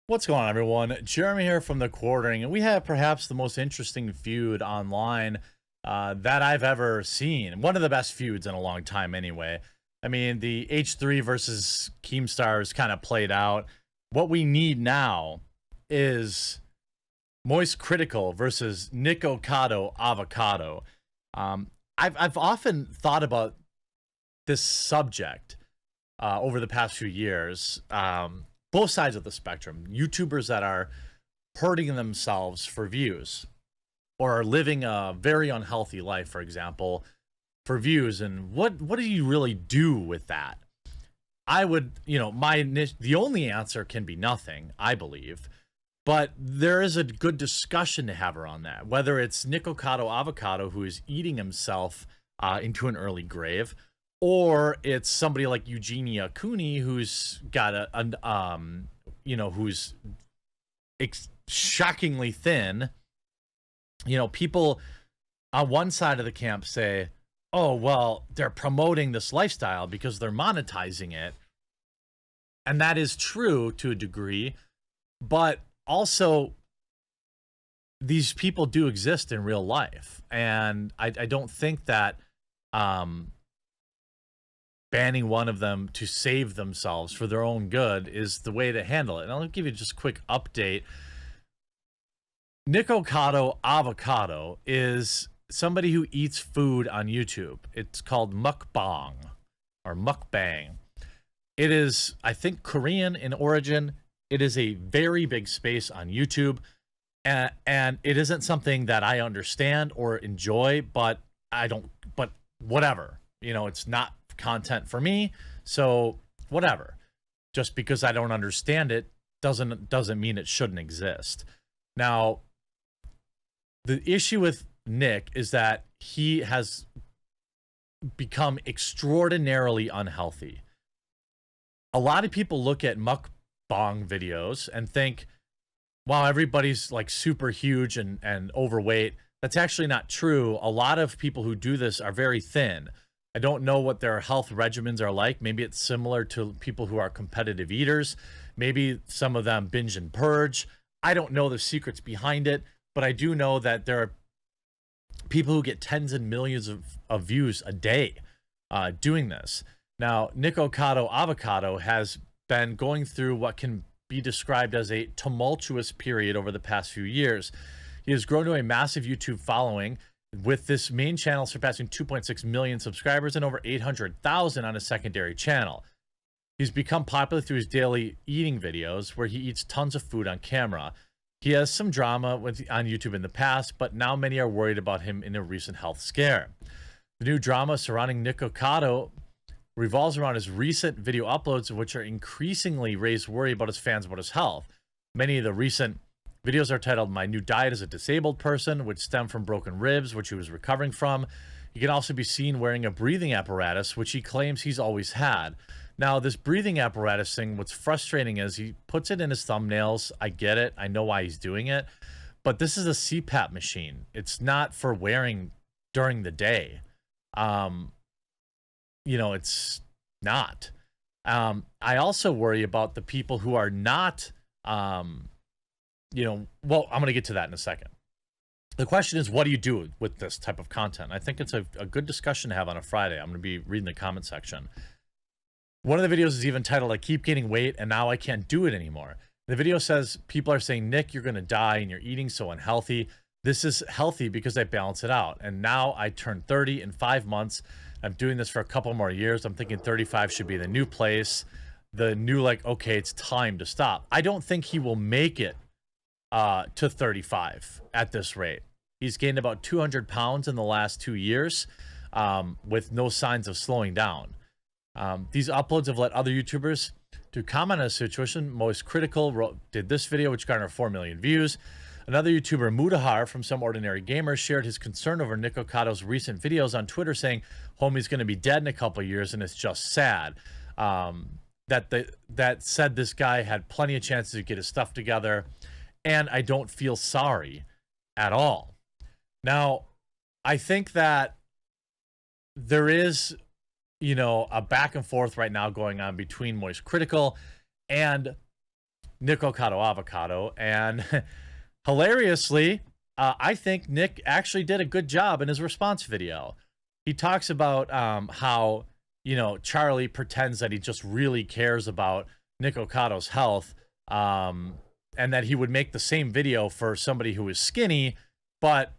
What's going on, everyone? Jeremy here from The Quartering, and we have perhaps the most interesting feud online that I've ever seen. One of the best feuds in a long time, anyway. I mean, the H3 versus Keemstar kind of played out. What we need now is MoistCr1TiKaL versus Nikocado Avacado. I've often thought about this subject over the past few years. Both sides of the spectrum. YouTubers that are hurting themselves for views or are living a very unhealthy life, for example, for views. And what do you really do with that? I would, the only answer can be nothing, I believe. But there is a good discussion to have around that, whether it's Nikocado Avacado, who is eating himself into an early grave, or it's somebody like Eugenia Cooney, who's got who's shockingly thin. People on one side of the camp say, oh, well, they're promoting this lifestyle because they're monetizing it. And that is true to a degree, but also these people do exist in real life. And I don't think that banning one of them to save themselves for their own good is the way to handle it. And I'll give you just a quick update. Nikocado Avacado is somebody who eats food on YouTube. It's called mukbang or mukbang. It is, I think, Korean in origin. It is a very big space on YouTube. And it isn't something that I understand or enjoy, but whatever. It's not content for me, so whatever. Just because I don't understand it doesn't mean it shouldn't exist. Now, the issue with Nick is that he has become extraordinarily unhealthy. A lot of people look at mukbang videos and think, wow, everybody's like super huge and overweight. That's actually not true. A lot of people who do this are very thin. I don't know what their health regimens are like. Maybe it's similar to people who are competitive eaters. Maybe some of them binge and purge. I don't know the secrets behind it, but I do know that there are people who get tens and millions of views a day doing this. Now, Nikocado Avacado has been going through what can be described as a tumultuous period over the past few years. He has grown to a massive YouTube following, with this main channel surpassing 2.6 million subscribers and over 800,000 on a secondary channel. He's become popular through his daily eating videos, where he eats tons of food on camera. He has some drama on YouTube in the past, but now many are worried about him in a recent health scare. The new drama surrounding Nikocado revolves around his recent video uploads, which are increasingly raised worry about his fans about his health. Many of the recent videos are titled "My New Diet as a Disabled Person," which stem from broken ribs, which he was recovering from. He can also be seen wearing a breathing apparatus, which he claims he's always had. Now, this breathing apparatus thing, what's frustrating is he puts it in his thumbnails. I get it. I know why he's doing it. But this is a CPAP machine. It's not for wearing during the day. It's not. I also worry about the people who are not... well, I'm going to get to that in a second. The question is, what do you do with this type of content? I think it's a good discussion to have on a Friday. I'm going to be reading the comment section. One of the videos is even titled, "I keep gaining weight and now I can't do it anymore." The video says, people are saying, "Nick, you're going to die and you're eating so unhealthy. This is healthy because I balance it out. And now I turned 30 in 5 months. I'm doing this for a couple more years. I'm thinking 35 should be the new place. The new, okay, it's time to stop." I don't think he will make it to 35 at this rate. He's gained about 200 pounds in the last 2 years with no signs of slowing down. These uploads have led other YouTubers to comment on the situation. MoistCr1TiKaL did this video, which garnered 4 million views. Another YouTuber, Mudahar from Some Ordinary Gamer, shared his concern over Nikocado's recent videos on Twitter, saying, "Homie's going to be dead in a couple of years and it's just sad." That said, this guy had plenty of chances to get his stuff together, and I don't feel sorry at all. Now, I think that there is, a back and forth right now going on between MoistCr1TiKaL and Nikocado Avocado, and hilariously, I think Nick actually did a good job in his response video. He talks about how, you know, Charlie pretends that he just really cares about Nicocado's health, and that he would make the same video for somebody who is skinny, but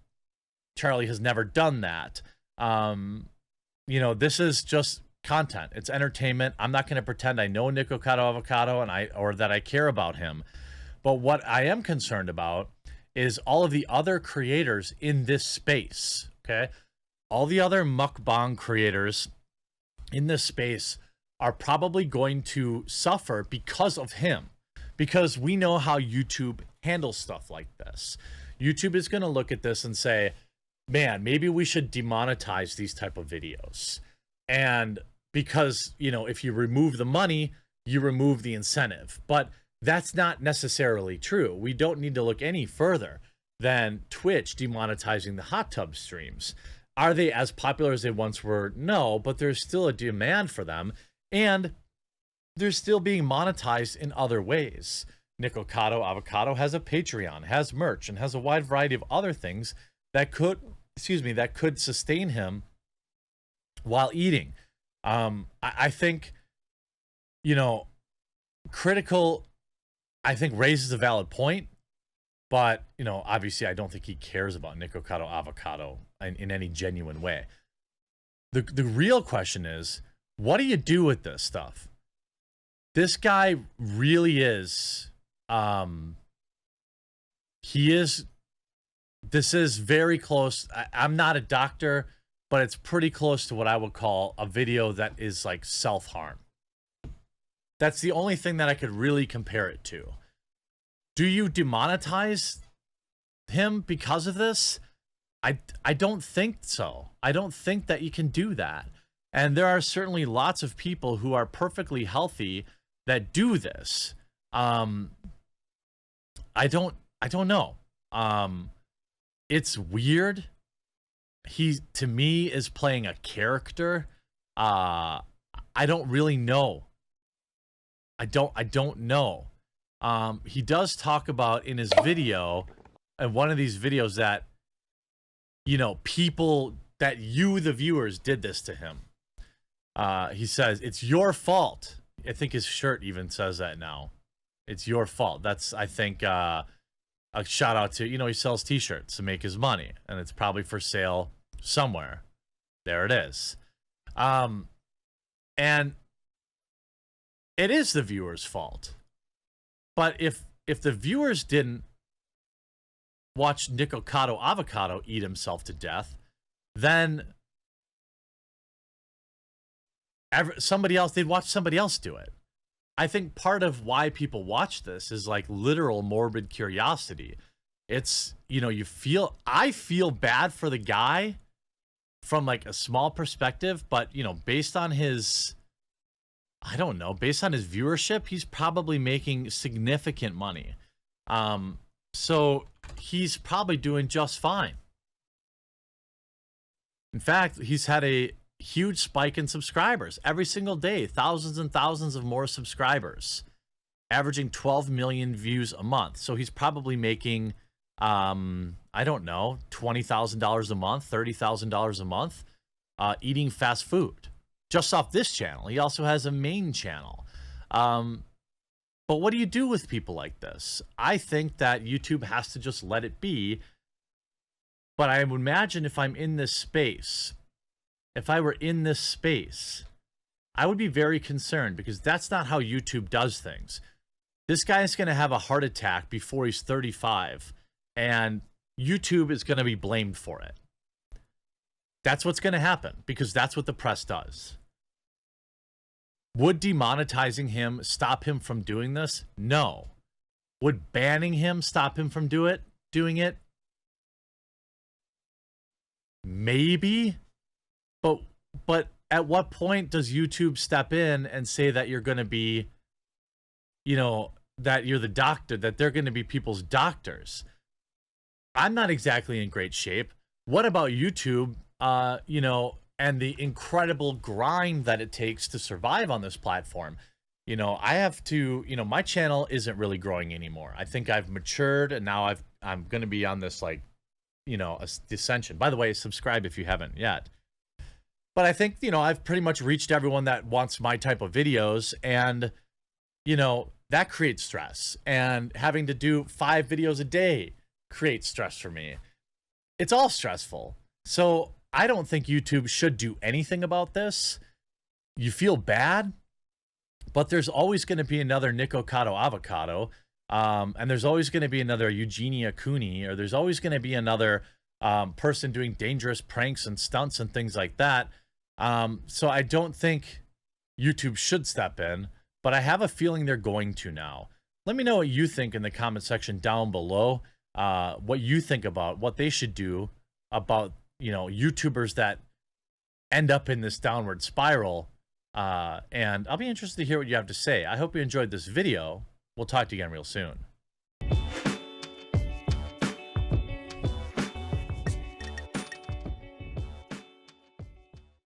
Charlie has never done that. You know, this is just content. It's entertainment. I'm not going to pretend I know Nikocado Avocado or that I care about him. But what I am concerned about is all of the other creators in this space, okay? All the other mukbang creators in this space are probably going to suffer because of him. Because we know how YouTube handles stuff like this. YouTube is going to look at this and say, man, maybe we should demonetize these type of videos. And because, you know, if you remove the money, you remove the incentive. But that's not necessarily true. We don't need to look any further than Twitch demonetizing the hot tub streams. Are they as popular as they once were? No, but there's still a demand for them. And they're still being monetized in other ways. Nikocado Avocado has a Patreon, has merch, and has a wide variety of other things that could, that could sustain him while eating. I think, you know, Critical, I think, raises a valid point, but, you know, obviously I don't think he cares about Nikocado Avocado in any genuine way. The real question is, what do you do with this stuff? This guy really is, this is very close. I'm not a doctor, but it's pretty close to what I would call a video that is like self-harm. That's the only thing that I could really compare it to. Do you demonetize him because of this? I don't think so. I don't think that you can do that. And there are certainly lots of people who are perfectly healthy that do this. I don't know. It's weird. He, to me, is playing a character. I don't really know. I don't know. He does talk about in his video, in one of these videos, that, you know, people, that you, the viewers, did this to him. He says, it's your fault. I think his shirt even says that now. It's your fault. That's, I think, a shout out to, you know, he sells t-shirts to make his money, and it's probably for sale somewhere. There it is. And it is the viewer's fault. But if the viewers didn't watch Nikocado Avocado eat himself to death, then somebody else, they'd watch somebody else do it. I think part of why people watch this is like literal morbid curiosity. It's, you know, I feel bad for the guy from like a small perspective, but, you know, based on his, I don't know, based on his viewership, he's probably making significant money. So he's probably doing just fine. In fact, he's had a huge spike in subscribers every single day, thousands and thousands of more subscribers, averaging 12 million views a month. So he's probably making, I don't know, $20,000 a month, $30,000 a month, eating fast food just off this channel. He also has a main channel. But what do you do with people like this? I think that YouTube has to just let it be. But I would imagine if I'm in this space, if I were in this space, I would be very concerned, because that's not how YouTube does things. This guy is going to have a heart attack before he's 35, and YouTube is going to be blamed for it. That's what's going to happen, because that's what the press does. Would demonetizing him stop him from doing this? No. Would banning him stop him from doing it? Maybe. But at what point does YouTube step in and say that you're going to be, you know, that you're the doctor, that they're going to be people's doctors? I'm not exactly in great shape. What about YouTube, you know, and the incredible grind that it takes to survive on this platform? You know, I have to, my channel isn't really growing anymore. I think I've matured, and now I'm going to be on this, like, a dissension. By the way, subscribe if you haven't yet. But I think, I've pretty much reached everyone that wants my type of videos, and, that creates stress. And having to do 5 videos a day creates stress for me. It's all stressful. So I don't think YouTube should do anything about this. You feel bad, but there's always going to be another Nikocado Avacado, and there's always going to be another Eugenia Cooney, or there's always going to be another person doing dangerous pranks and stunts and things like that. So I don't think YouTube should step in, but I have a feeling they're going to now. Let me know what you think in the comment section down below. What you think about what they should do about, YouTubers that end up in this downward spiral. And I'll be interested to hear what you have to say. I hope you enjoyed this video. We'll talk to you again real soon.